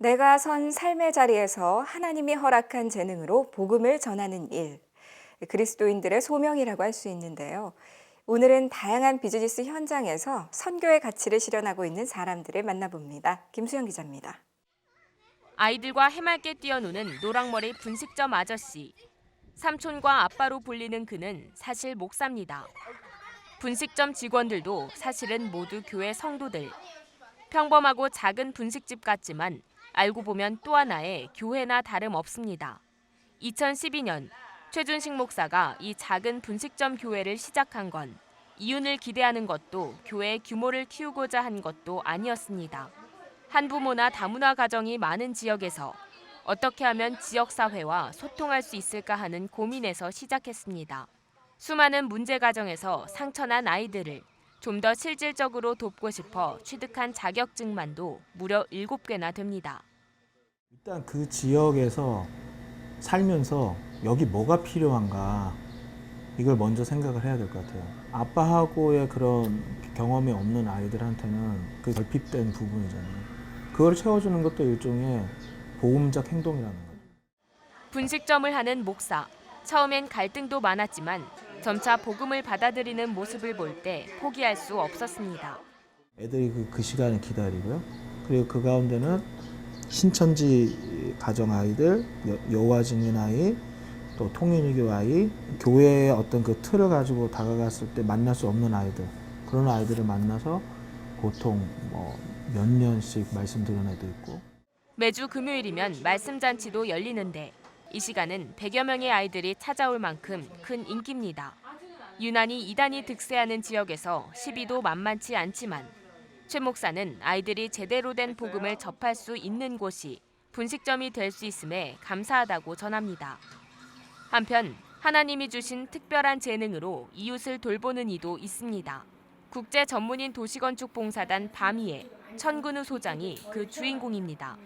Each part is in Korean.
내가 선 삶의 자리에서 하나님이 허락한 재능으로 복음을 전하는 일, 그리스도인들의 소명이라고 할 수 있는데요. 오늘은 다양한 비즈니스 현장에서 선교의 가치를 실현하고 있는 사람들을 만나봅니다. 김수영 기자입니다. 아이들과 해맑게 뛰어노는 노랑머리 분식점 아저씨. 삼촌과 아빠로 불리는 그는 사실 목사입니다. 분식점 직원들도 사실은 모두 교회 성도들. 평범하고 작은 분식집 같지만 알고 보면 또 하나의 교회나 다름없습니다. 2012년 최준식 목사가 이 작은 분식점 교회를 시작한 건 이윤을 기대하는 것도 교회의 규모를 키우고자 한 것도 아니었습니다. 한부모나 다문화 가정이 많은 지역에서 어떻게 하면 지역사회와 소통할 수 있을까 하는 고민에서 시작했습니다. 수많은 문제 가정에서 상처난 아이들을 좀 더 실질적으로 돕고 싶어 취득한 자격증만도 무려 7개나 됩니다. 일단 그 지역에서 살면서 여기 뭐가 필요한가 이걸 먼저 생각을 해야 될 것 같아요. 아빠하고의 그런 경험이 없는 아이들한테는 그 결핍된 부분이잖아요. 그걸 채워주는 것도 일종의 복음적 행동이라는 거죠. 분식점을 하는 목사. 처음엔 갈등도 많았지만 점차 복음을 받아들이는 모습을 볼 때 포기할 수 없었습니다. 애들이 그 시간을 기다리고요. 그리고 그 가운데는 신천지 가정 아이들, 여호와 증인 아이, 또 통일교 아이, 교회의 어떤 그 틀을 가지고 다가갔을 때 만날 수 없는 아이들, 그런 아이들을 만나서 보통 몇 년씩 말씀 들은 애도 있고. 매주 금요일이면 말씀 잔치도 열리는데 이 시간은 100여 명의 아이들이 찾아올 만큼 큰 인기입니다. 유난히 이단이 득세하는 지역에서 시비도 만만치 않지만 최 목사는 아이들이 제대로 된 복음을 접할 수 있는 곳이 분식점이 될 수 있음에 감사하다고 전합니다. 한편 하나님이 주신 특별한 재능으로 이웃을 돌보는 이도 있습니다. 국제 전문인 도시건축 봉사단 바미의 천근우 소장이 그 주인공입니다.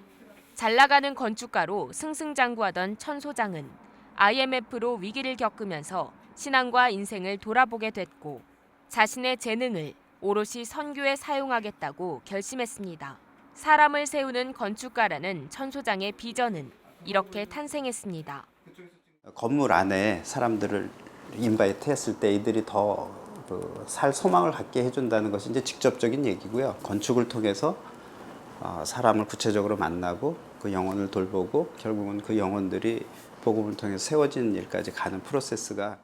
잘 나가는 건축가로 승승장구하던 천 소장은 IMF로 위기를 겪으면서 신앙과 인생을 돌아보게 됐고 자신의 재능을 오롯이 선교에 사용하겠다고 결심했습니다. 사람을 세우는 건축가라는 천 소장의 비전은 이렇게 탄생했습니다. 건물 안에 사람들을 인바이트 했을 때 이들이 더 살 소망을 갖게 해준다는 것이 이제 직접적인 얘기고요. 건축을 통해서 사람을 구체적으로 만나고 그 영혼을 돌보고 결국은 그 영혼들이 복음을 통해서 세워지는 일까지 가는 프로세스가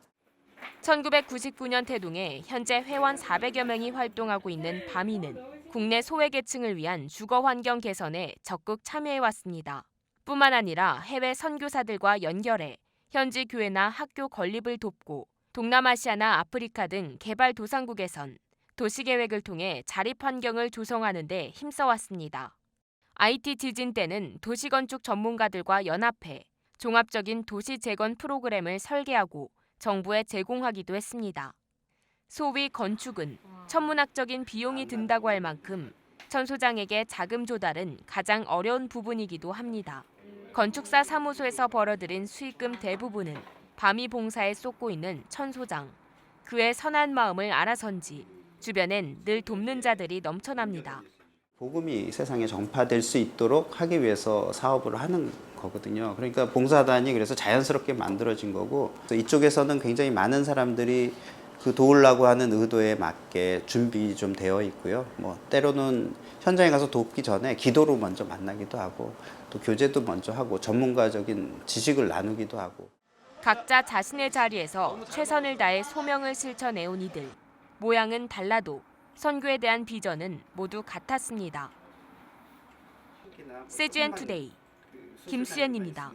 1999년 태동에 현재 회원 400여 명이 활동하고 있는 바미는 국내 소외계층을 위한 주거 환경 개선에 적극 참여해왔습니다. 뿐만 아니라 해외 선교사들과 연결해 현지 교회나 학교 건립을 돕고 동남아시아나 아프리카 등 개발도상국에선 도시계획을 통해 자립 환경을 조성하는 데 힘써왔습니다. IT 지진 때는 도시건축 전문가들과 연합해 종합적인 도시재건 프로그램을 설계하고 정부에 제공하기도 했습니다. 소위 건축은 천문학적인 비용이 든다고 할 만큼 천 소장에게 자금 조달은 가장 어려운 부분이기도 합니다. 건축사 사무소에서 벌어들인 수익금 대부분은 바미 봉사에 쏟고 있는 천 소장. 그의 선한 마음을 알아선지 주변엔 늘 돕는 자들이 넘쳐납니다. 복음이 세상에 전파될 수 있도록 하기 위해서 사업을 하는 거거든요. 그러니까 봉사단이 그래서 자연스럽게 만들어진 거고 이쪽에서는 굉장히 많은 사람들이 그 도우려고 하는 의도에 맞게 준비 좀 되어 있고요. 때로는 현장에 가서 돕기 전에 기도로 먼저 만나기도 하고 또 교제도 먼저 하고 전문가적인 지식을 나누기도 하고. 각자 자신의 자리에서 최선을 다해 소명을 실천해온 이들. 모양은 달라도 선교에 대한 비전은 모두 같았습니다. CGN 투데이 김수연입니다.